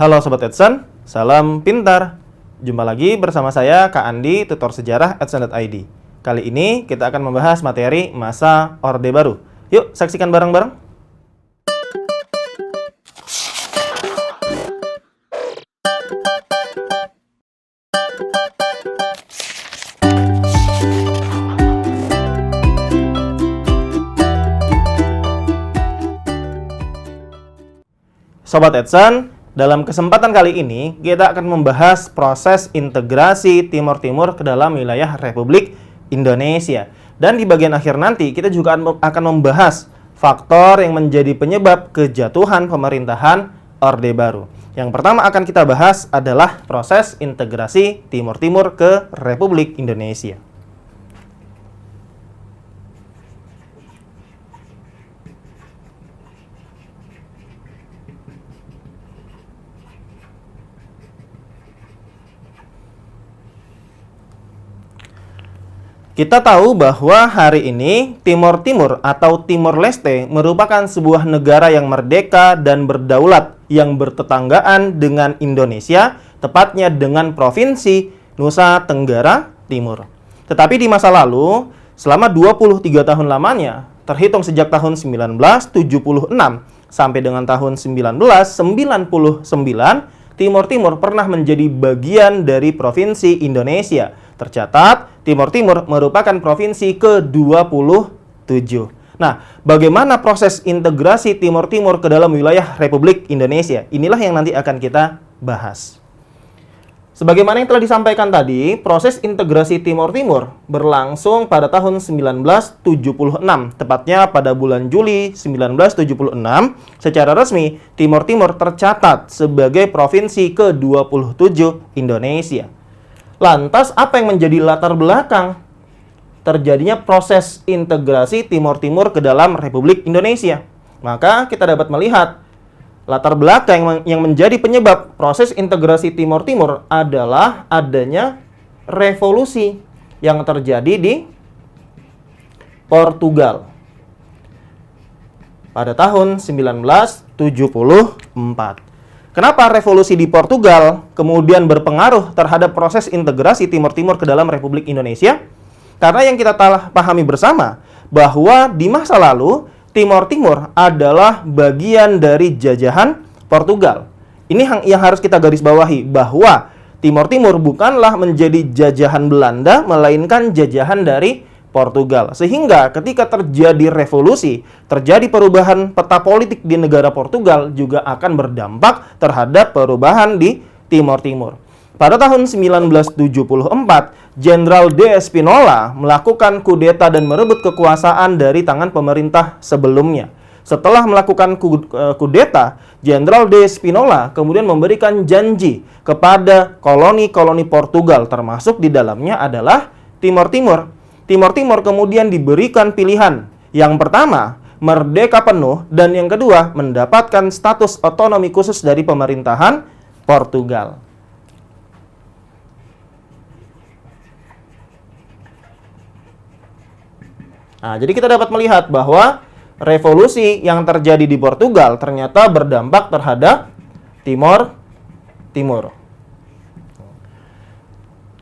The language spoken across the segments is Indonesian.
Halo Sobat Edson, salam pintar. Jumpa lagi bersama saya Kak Andi, tutor sejarah Edson.id. Kali ini kita akan membahas materi masa Orde Baru. Yuk saksikan bareng-bareng. Sobat Edson, dalam kesempatan kali ini kita akan membahas proses integrasi Timur Timur ke dalam wilayah Republik Indonesia. Dan di bagian akhir nanti kita juga akan membahas faktor yang menjadi penyebab kejatuhan pemerintahan Orde Baru. Yang pertama akan kita bahas adalah proses integrasi Timur Timur ke Republik Indonesia. Kita tahu bahwa hari ini Timor Timur atau Timor Leste merupakan sebuah negara yang merdeka dan berdaulat yang bertetanggaan dengan Indonesia, tepatnya dengan Provinsi Nusa Tenggara Timur. Tetapi di masa lalu, selama 23 tahun lamanya, terhitung sejak tahun 1976 sampai dengan tahun 1999, Timor Timur pernah menjadi bagian dari Provinsi Indonesia. Tercatat, Timor Timur merupakan provinsi ke-27. Nah, bagaimana proses integrasi Timor Timur ke dalam wilayah Republik Indonesia? Inilah yang nanti akan kita bahas. Sebagaimana yang telah disampaikan tadi, proses integrasi Timor Timur berlangsung pada tahun 1976, tepatnya pada bulan Juli 1976. Secara resmi, Timor Timur tercatat sebagai provinsi ke-27 Indonesia. Lantas, apa yang menjadi latar belakang terjadinya proses integrasi Timor Timur ke dalam Republik Indonesia? Maka kita dapat melihat latar belakang yang menjadi penyebab proses integrasi Timor Timur adalah adanya revolusi yang terjadi di Portugal pada tahun 1974. Kenapa revolusi di Portugal kemudian berpengaruh terhadap proses integrasi Timor Timur ke dalam Republik Indonesia? Karena yang kita pahami bersama bahwa di masa lalu Timor Timur adalah bagian dari jajahan Portugal. Ini yang harus kita garis bawahi, bahwa Timor Timur bukanlah menjadi jajahan Belanda, melainkan jajahan dari Portugal. Sehingga ketika terjadi revolusi, terjadi perubahan peta politik di negara Portugal juga akan berdampak terhadap perubahan di Timor Timur. Pada tahun 1974, Jenderal D. Spinola melakukan kudeta dan merebut kekuasaan dari tangan pemerintah sebelumnya. Setelah melakukan kudeta, Jenderal D. Spinola kemudian memberikan janji kepada koloni-koloni Portugal, termasuk di dalamnya adalah Timor Timur. Timor Timur kemudian diberikan pilihan. Yang pertama, merdeka penuh, dan yang kedua, mendapatkan status otonomi khusus dari pemerintahan Portugal. Nah, jadi kita dapat melihat bahwa revolusi yang terjadi di Portugal ternyata berdampak terhadap Timor Timur.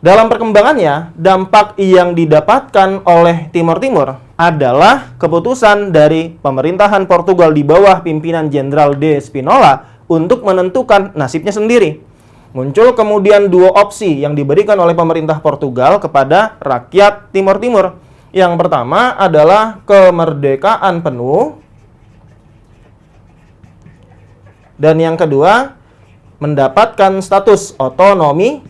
Dalam perkembangannya, dampak yang didapatkan oleh Timor Timur adalah keputusan dari pemerintahan Portugal di bawah pimpinan Jenderal D. Spinola untuk menentukan nasibnya sendiri. Muncul kemudian dua opsi yang diberikan oleh pemerintah Portugal kepada rakyat Timor Timur. Yang pertama adalah kemerdekaan penuh, dan yang kedua mendapatkan status otonomi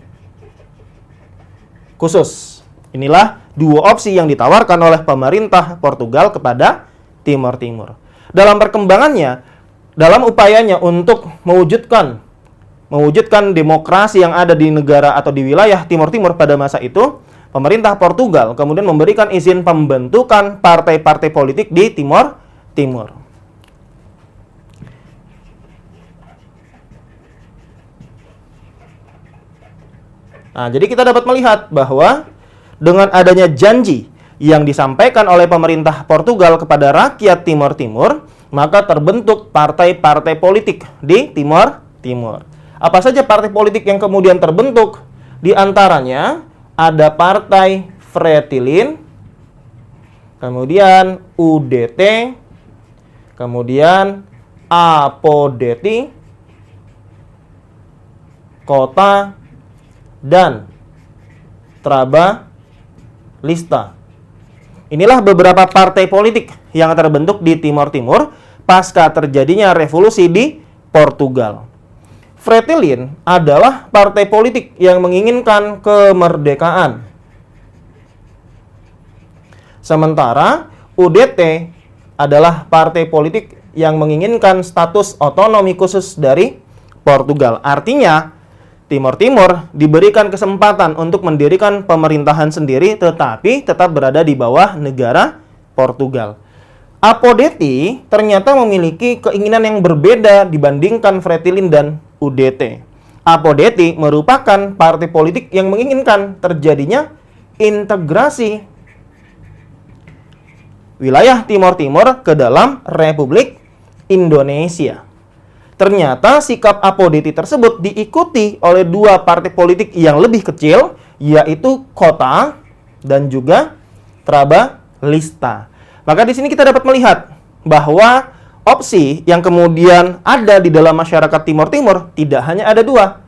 khusus. Inilah dua opsi yang ditawarkan oleh pemerintah Portugal kepada Timor Timur. Dalam perkembangannya, dalam upayanya untuk mewujudkan demokrasi yang ada di negara atau di wilayah Timor Timur pada masa itu, pemerintah Portugal kemudian memberikan izin pembentukan partai-partai politik di Timor Timur. Nah, jadi kita dapat melihat bahwa dengan adanya janji yang disampaikan oleh pemerintah Portugal kepada rakyat Timor Timur, maka terbentuk partai-partai politik di Timor Timur. Apa saja partai politik yang kemudian terbentuk? Di antaranya ada Partai Fretilin, kemudian UDT, kemudian Apodeti, Kota, dan Trabalista. Inilah beberapa partai politik yang terbentuk di Timor Timur pasca terjadinya revolusi di Portugal. Fretilin adalah partai politik yang menginginkan kemerdekaan. Sementara UDT adalah partai politik yang menginginkan status otonomi khusus dari Portugal. Artinya, Timor Timur diberikan kesempatan untuk mendirikan pemerintahan sendiri tetapi tetap berada di bawah negara Portugal. Apodeti ternyata memiliki keinginan yang berbeda dibandingkan Fretilin dan UDT. Apodeti merupakan partai politik yang menginginkan terjadinya integrasi wilayah Timor Timur ke dalam Republik Indonesia. Ternyata sikap Apodeti tersebut diikuti oleh dua partai politik yang lebih kecil, yaitu Kota dan juga Trabalista. Maka di sini kita dapat melihat bahwa opsi yang kemudian ada di dalam masyarakat Timor Timur tidak hanya ada dua,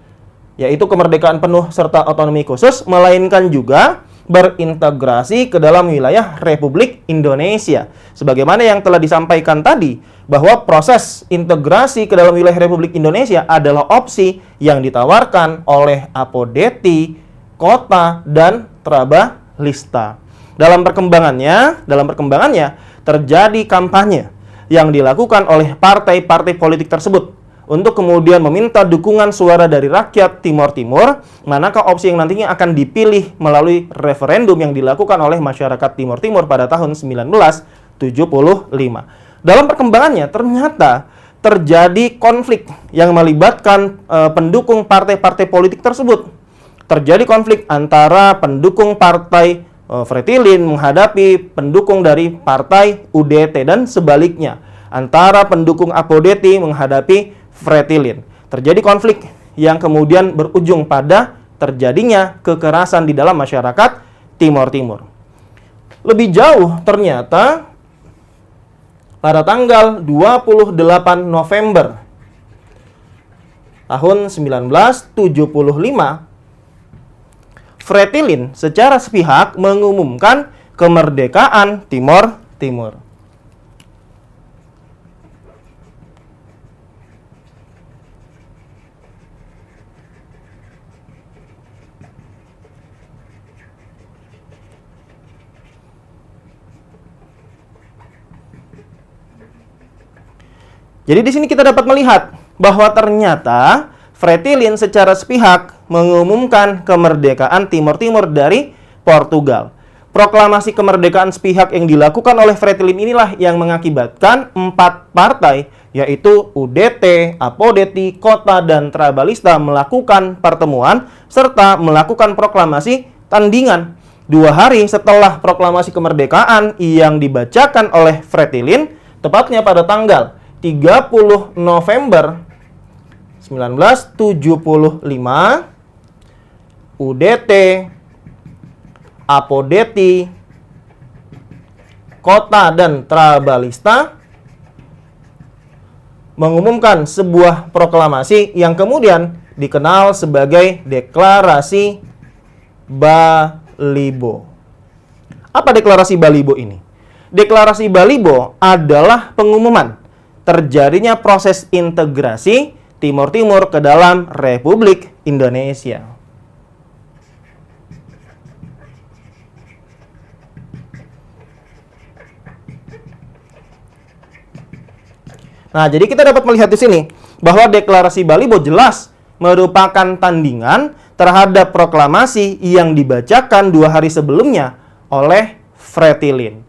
yaitu kemerdekaan penuh serta otonomi khusus, melainkan juga berintegrasi ke dalam wilayah Republik Indonesia. Sebagaimana yang telah disampaikan tadi, bahwa proses integrasi ke dalam wilayah Republik Indonesia adalah opsi yang ditawarkan oleh Apodeti, Kota, dan Trabalista. Dalam perkembangannya terjadi kampanye yang dilakukan oleh partai-partai politik tersebut untuk kemudian meminta dukungan suara dari rakyat Timor Timur, manakah opsi yang nantinya akan dipilih melalui referendum yang dilakukan oleh masyarakat Timor Timur pada tahun 1975. Dalam perkembangannya ternyata terjadi konflik yang melibatkan pendukung partai-partai politik tersebut. Terjadi konflik antara pendukung partai Fretilin menghadapi pendukung dari partai UDT dan sebaliknya, antara pendukung Apodeti menghadapi Fretilin. Terjadi konflik yang kemudian berujung pada terjadinya kekerasan di dalam masyarakat Timor Timur. Lebih jauh ternyata pada tanggal 28 November tahun 1975, Fretilin secara sepihak mengumumkan kemerdekaan Timor Timur. Jadi di sini kita dapat melihat bahwa ternyata Fretilin secara sepihak mengumumkan kemerdekaan Timor Timur dari Portugal. Proklamasi kemerdekaan sepihak yang dilakukan oleh Fretilin inilah yang mengakibatkan 4 partai, yaitu UDT, Apodeti, Kota, dan Trabalista melakukan pertemuan serta melakukan proklamasi tandingan. 2 hari setelah proklamasi kemerdekaan yang dibacakan oleh Fretilin, tepatnya pada tanggal 30 November 1975, UDT, Apodeti, Kota, dan Trabalista mengumumkan sebuah proklamasi yang kemudian dikenal sebagai Deklarasi Balibo. Apa Deklarasi Balibo ini? Deklarasi Balibo adalah pengumuman terjadinya proses integrasi Timor Timur ke dalam Republik Indonesia. Nah, jadi kita dapat melihat di sini bahwa Deklarasi Balibo jelas merupakan tandingan terhadap proklamasi yang dibacakan 2 hari sebelumnya oleh Fretilin.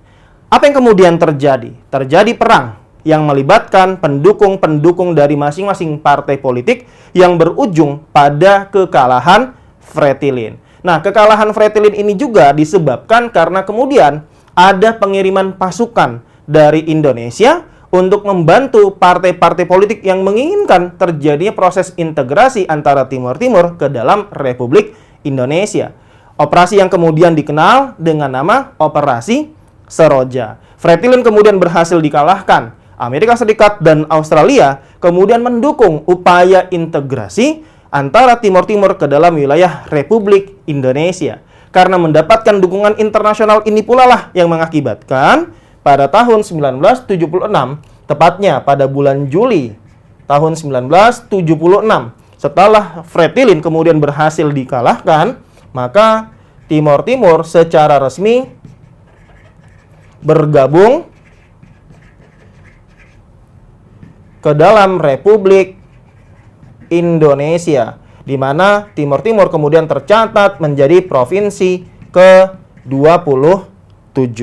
Apa yang kemudian terjadi? Terjadi perang yang melibatkan pendukung-pendukung dari masing-masing partai politik yang berujung pada kekalahan Fretilin. Nah, kekalahan Fretilin ini juga disebabkan karena kemudian ada pengiriman pasukan dari Indonesia untuk membantu partai-partai politik yang menginginkan terjadinya proses integrasi antara Timur Timur ke dalam Republik Indonesia. Operasi yang kemudian dikenal dengan nama Operasi Seroja. Franklin kemudian berhasil dikalahkan. Amerika Serikat dan Australia kemudian mendukung upaya integrasi antara Timur Timur ke dalam wilayah Republik Indonesia. Karena mendapatkan dukungan internasional ini pula lah yang mengakibatkan pada tahun 1976, tepatnya pada bulan Juli tahun 1976, setelah Franklin kemudian berhasil dikalahkan, maka Timur Timur secara resmi bergabung ke dalam Republik Indonesia, di mana Timur Timur kemudian tercatat menjadi provinsi ke-27.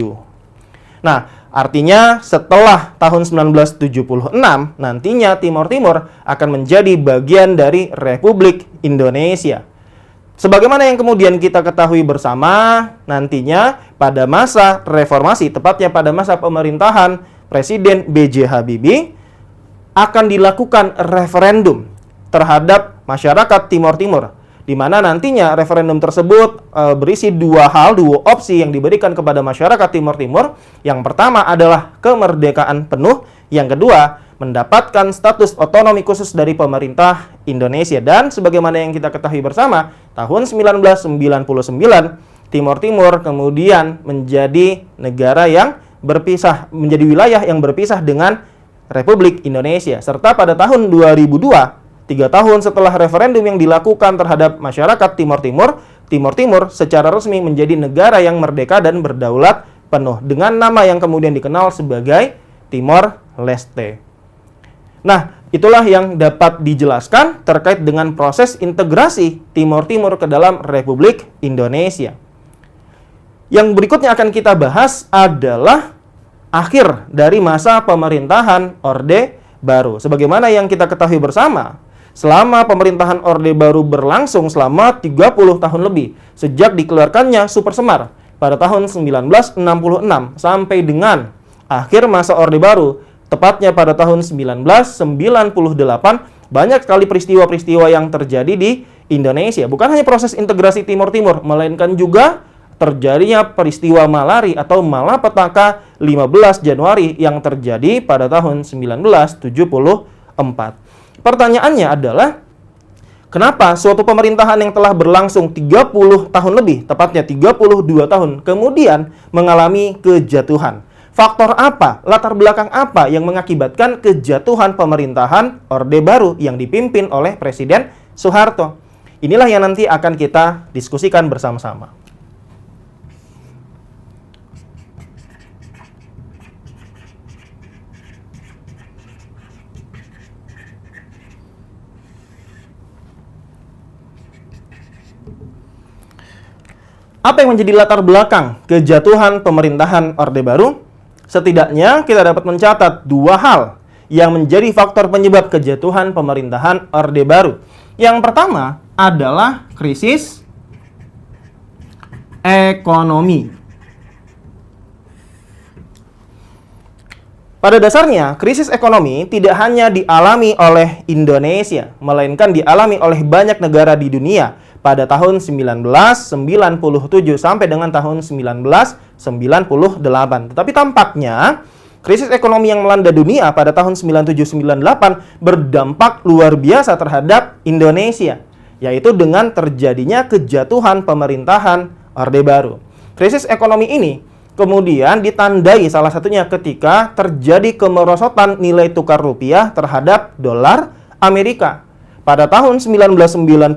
Nah, artinya setelah tahun 1976, nantinya Timur Timur akan menjadi bagian dari Republik Indonesia. Sebagaimana yang kemudian kita ketahui bersama, nantinya pada masa reformasi, tepatnya pada masa pemerintahan Presiden B.J. Habibie, akan dilakukan referendum terhadap masyarakat Timur Timur, di mana nantinya referendum tersebut berisi dua opsi yang diberikan kepada masyarakat Timur Timur. Yang pertama adalah kemerdekaan penuh, yang kedua mendapatkan status otonomi khusus dari pemerintah Indonesia. Dan sebagaimana yang kita ketahui bersama, tahun 1999 Timur Timur kemudian menjadi negara yang berpisah, menjadi wilayah yang berpisah dengan Republik Indonesia. Serta pada tahun 2002, 3 tahun setelah referendum yang dilakukan terhadap masyarakat Timur Timur, Timur Timur secara resmi menjadi negara yang merdeka dan berdaulat penuh dengan nama yang kemudian dikenal sebagai Timor Leste. Nah, itulah yang dapat dijelaskan terkait dengan proses integrasi Timur Timur ke dalam Republik Indonesia. Yang berikutnya akan kita bahas adalah akhir dari masa pemerintahan Orde Baru. Sebagaimana yang kita ketahui bersama, selama pemerintahan Orde Baru berlangsung selama 30 tahun lebih, sejak dikeluarkannya Super Semar pada tahun 1966 sampai dengan akhir masa Orde Baru, tepatnya pada tahun 1998, banyak sekali peristiwa-peristiwa yang terjadi di Indonesia. Bukan hanya proses integrasi Timur Timur, melainkan juga terjadinya peristiwa Malari atau Malapetaka 15 Januari yang terjadi pada tahun 1974. Pertanyaannya adalah, kenapa suatu pemerintahan yang telah berlangsung 30 tahun lebih, tepatnya 32 tahun, kemudian mengalami kejatuhan? Faktor apa, latar belakang apa yang mengakibatkan kejatuhan pemerintahan Orde Baru yang dipimpin oleh Presiden Soeharto? Inilah yang nanti akan kita diskusikan bersama-sama. Apa yang menjadi latar belakang kejatuhan pemerintahan Orde Baru? Setidaknya kita dapat mencatat dua hal yang menjadi faktor penyebab kejatuhan pemerintahan Orde Baru. Yang pertama adalah krisis ekonomi. Pada dasarnya, krisis ekonomi tidak hanya dialami oleh Indonesia, melainkan dialami oleh banyak negara di dunia pada tahun 1997 sampai dengan tahun 1998. Tetapi tampaknya krisis ekonomi yang melanda dunia pada tahun 97-98 berdampak luar biasa terhadap Indonesia, yaitu dengan terjadinya kejatuhan pemerintahan Orde Baru. Krisis ekonomi ini kemudian ditandai salah satunya ketika terjadi kemerosotan nilai tukar rupiah terhadap dolar Amerika. Pada tahun 1997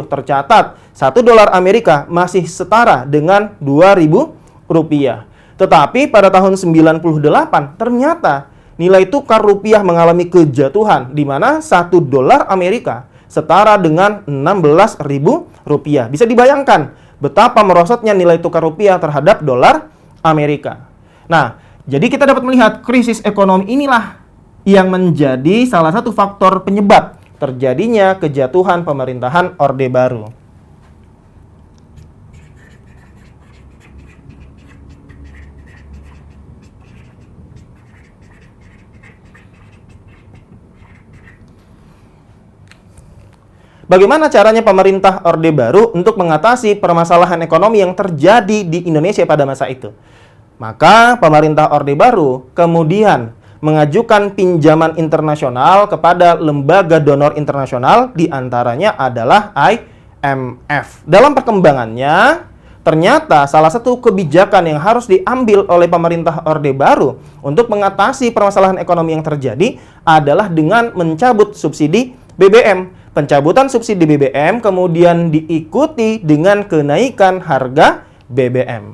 tercatat 1 dolar Amerika masih setara dengan 2.000 rupiah. Tetapi pada tahun 98 ternyata nilai tukar rupiah mengalami kejatuhan, di mana 1 dolar Amerika setara dengan 16.000 rupiah. Bisa dibayangkan betapa merosotnya nilai tukar rupiah terhadap dolar Amerika. Nah, jadi kita dapat melihat krisis ekonomi inilah yang menjadi salah satu faktor penyebab terjadinya kejatuhan pemerintahan Orde Baru. Bagaimana caranya pemerintah Orde Baru untuk mengatasi permasalahan ekonomi yang terjadi di Indonesia pada masa itu? Maka pemerintah Orde Baru kemudian mengajukan pinjaman internasional kepada lembaga donor internasional, diantaranya adalah IMF. Dalam perkembangannya, ternyata salah satu kebijakan yang harus diambil oleh pemerintah Orde Baru untuk mengatasi permasalahan ekonomi yang terjadi adalah dengan mencabut subsidi BBM. Pencabutan subsidi BBM kemudian diikuti dengan kenaikan harga BBM.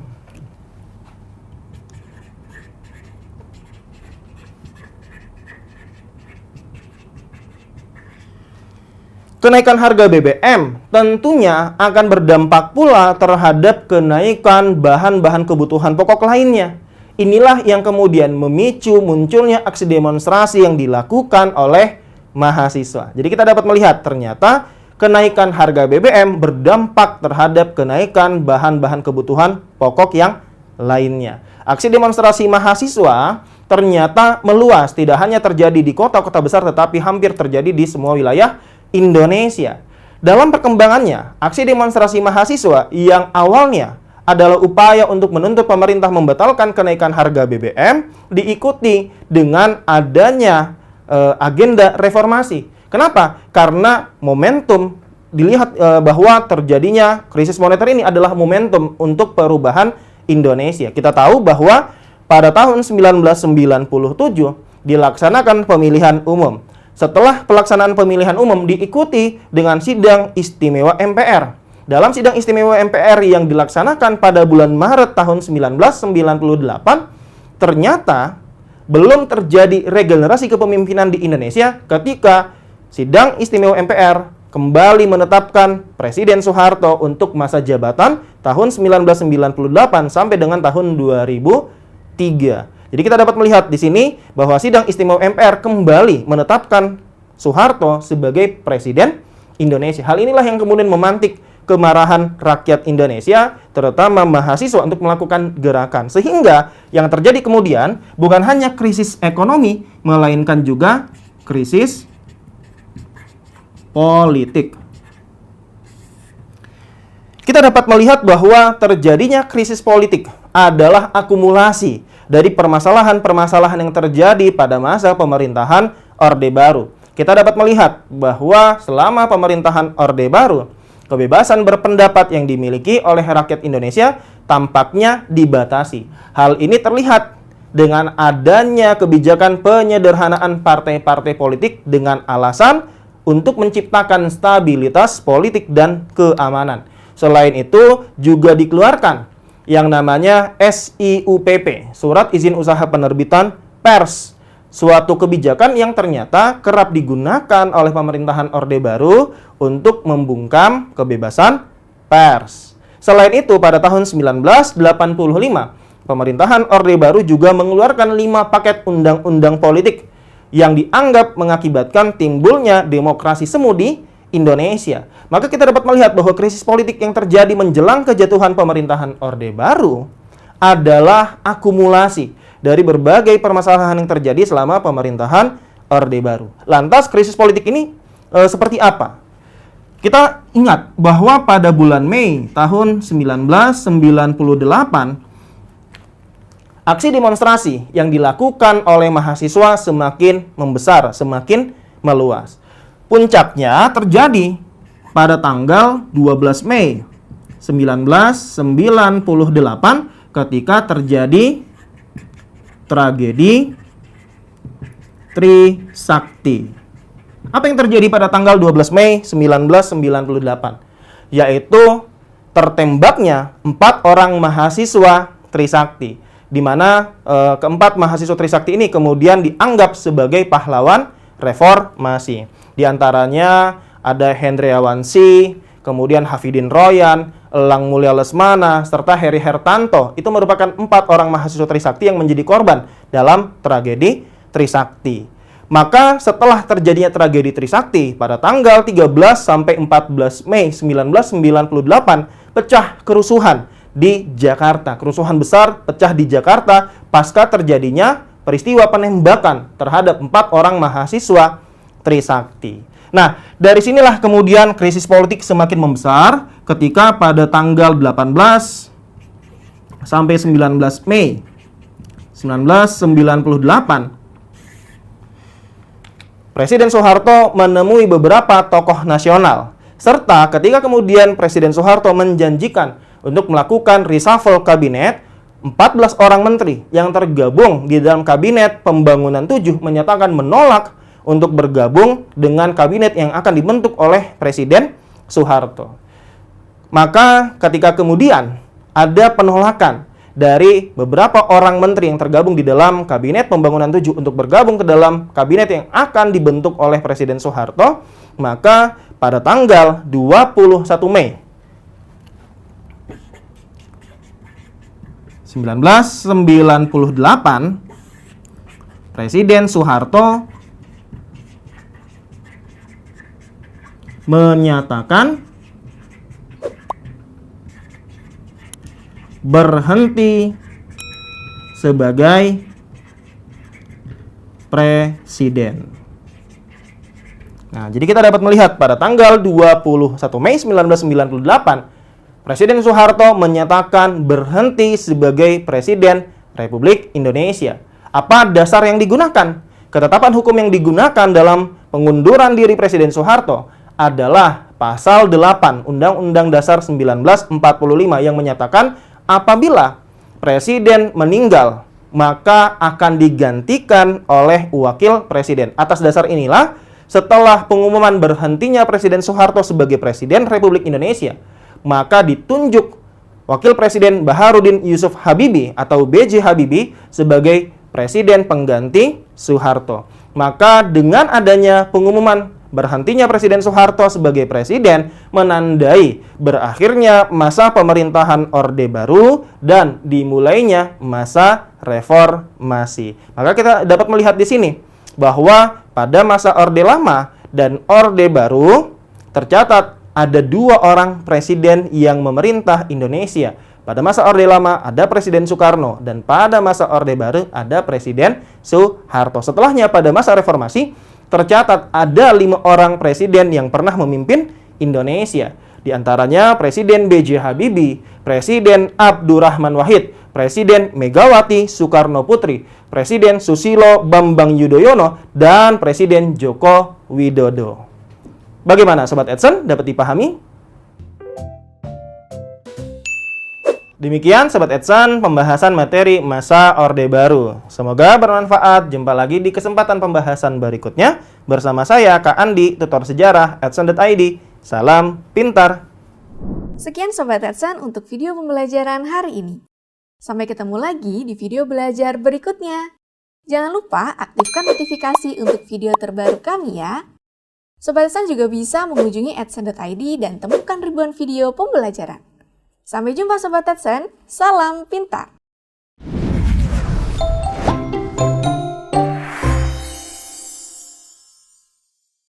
Kenaikan harga BBM tentunya akan berdampak pula terhadap kenaikan bahan-bahan kebutuhan pokok lainnya. Inilah yang kemudian memicu munculnya aksi demonstrasi yang dilakukan oleh mahasiswa. Jadi kita dapat melihat ternyata kenaikan harga BBM berdampak terhadap kenaikan bahan-bahan kebutuhan pokok yang lainnya. Aksi demonstrasi mahasiswa ternyata meluas, tidak hanya terjadi di kota-kota besar tetapi hampir terjadi di semua wilayah Indonesia. Dalam perkembangannya, aksi demonstrasi mahasiswa yang awalnya adalah upaya untuk menuntut pemerintah membatalkan kenaikan harga BBM diikuti dengan adanya agenda reformasi. Kenapa? Karena momentum dilihat bahwa terjadinya krisis moneter ini adalah momentum untuk perubahan Indonesia. Kita tahu bahwa pada tahun 1997 dilaksanakan pemilihan umum. Setelah pelaksanaan pemilihan umum diikuti dengan sidang istimewa MPR. Dalam sidang istimewa MPR yang dilaksanakan pada bulan Maret tahun 1998, ternyata belum terjadi regenerasi kepemimpinan di Indonesia ketika sidang istimewa MPR kembali menetapkan Presiden Soeharto untuk masa jabatan tahun 1998 sampai dengan tahun 2003. Jadi kita dapat melihat di sini bahwa sidang istimewa MPR kembali menetapkan Soeharto sebagai Presiden Indonesia. Hal inilah yang kemudian memantik kemarahan rakyat Indonesia, terutama mahasiswa untuk melakukan gerakan. Sehingga yang terjadi kemudian bukan hanya krisis ekonomi, melainkan juga krisis politik. Kita dapat melihat bahwa terjadinya krisis politik adalah akumulasi dari permasalahan-permasalahan yang terjadi pada masa pemerintahan Orde Baru. Kita dapat melihat bahwa selama pemerintahan Orde Baru, kebebasan berpendapat yang dimiliki oleh rakyat Indonesia tampaknya dibatasi. Hal ini terlihat dengan adanya kebijakan penyederhanaan partai-partai politik dengan alasan untuk menciptakan stabilitas politik dan keamanan. Selain itu, juga dikeluarkan yang namanya SIUPP, Surat Izin Usaha Penerbitan Pers. Suatu kebijakan yang ternyata kerap digunakan oleh pemerintahan Orde Baru untuk membungkam kebebasan pers. Selain itu, pada tahun 1985, pemerintahan Orde Baru juga mengeluarkan 5 paket undang-undang politik yang dianggap mengakibatkan timbulnya demokrasi semu di Indonesia. Maka kita dapat melihat bahwa krisis politik yang terjadi menjelang kejatuhan pemerintahan Orde Baru adalah akumulasi dari berbagai permasalahan yang terjadi selama pemerintahan Orde Baru. Lantas krisis politik ini seperti apa? Kita ingat bahwa pada bulan Mei tahun 1998, aksi demonstrasi yang dilakukan oleh mahasiswa semakin membesar, semakin meluas. Puncaknya terjadi pada tanggal 12 Mei 1998 ketika terjadi tragedi Trisakti. Apa yang terjadi pada tanggal 12 Mei 1998? Yaitu tertembaknya 4 orang mahasiswa Trisakti, di mana keempat mahasiswa Trisakti ini kemudian dianggap sebagai pahlawan reformasi. Di antaranya ada Hendriawan Si, kemudian Hafidin Royan, Elang Mulya Lesmana, serta Heri Hertanto. Itu merupakan 4 orang mahasiswa Trisakti yang menjadi korban dalam tragedi Trisakti. Maka setelah terjadinya tragedi Trisakti pada tanggal 13 sampai 14 Mei 1998, pecah kerusuhan di Jakarta. Kerusuhan besar pecah di Jakarta pasca terjadinya peristiwa penembakan terhadap 4 orang mahasiswa Trisakti. Nah, dari sinilah kemudian krisis politik semakin membesar ketika pada tanggal 18 sampai 19 Mei 1998 Presiden Soeharto menemui beberapa tokoh nasional, serta ketika kemudian Presiden Soeharto menjanjikan untuk melakukan reshuffle kabinet, 14 orang menteri yang tergabung di dalam Kabinet Pembangunan 7 menyatakan menolak untuk bergabung dengan kabinet yang akan dibentuk oleh Presiden Soeharto. Maka ketika kemudian ada penolakan dari beberapa orang menteri yang tergabung di dalam Kabinet Pembangunan 7 untuk bergabung ke dalam kabinet yang akan dibentuk oleh Presiden Soeharto, maka pada tanggal 21 Mei 1998, Presiden Soeharto menyatakan berhenti sebagai presiden. Nah, jadi kita dapat melihat pada tanggal 21 Mei 1998, Presiden Soeharto menyatakan berhenti sebagai Presiden Republik Indonesia. Apa dasar yang digunakan? Ketetapan hukum yang digunakan dalam pengunduran diri Presiden Soeharto adalah Pasal 8 Undang-Undang Dasar 1945 yang menyatakan apabila presiden meninggal, maka akan digantikan oleh wakil presiden. Atas dasar inilah, setelah pengumuman berhentinya Presiden Soeharto sebagai Presiden Republik Indonesia, maka ditunjuk wakil presiden Baharudin Yusuf Habibie atau B.J. Habibie sebagai presiden pengganti Soeharto. Maka dengan adanya pengumuman berhentinya Presiden Soeharto sebagai presiden menandai berakhirnya masa pemerintahan Orde Baru dan dimulainya masa reformasi. Maka kita dapat melihat di sini bahwa pada masa Orde Lama dan Orde Baru tercatat ada 2 orang presiden yang memerintah Indonesia. Pada masa Orde Lama ada Presiden Soekarno dan pada masa Orde Baru ada Presiden Soeharto. Setelahnya pada masa reformasi tercatat ada 5 orang presiden yang pernah memimpin Indonesia. Di antaranya Presiden B.J. Habibie, Presiden Abdurrahman Wahid, Presiden Megawati Soekarno Putri, Presiden Susilo Bambang Yudhoyono, dan Presiden Joko Widodo. Bagaimana Sobat Edson? Dapat dipahami? Demikian Sobat Edson pembahasan materi masa Orde Baru. Semoga bermanfaat. Jumpa lagi di kesempatan pembahasan berikutnya bersama saya Kak Andi, tutor sejarah @edson.id. Salam pintar. Sekian Sobat Edson untuk video pembelajaran hari ini. Sampai ketemu lagi di video belajar berikutnya. Jangan lupa aktifkan notifikasi untuk video terbaru kami ya. Sobat Edson juga bisa mengunjungi edson.id dan temukan ribuan video pembelajaran. Sampai jumpa Sobat Edson, salam pintar!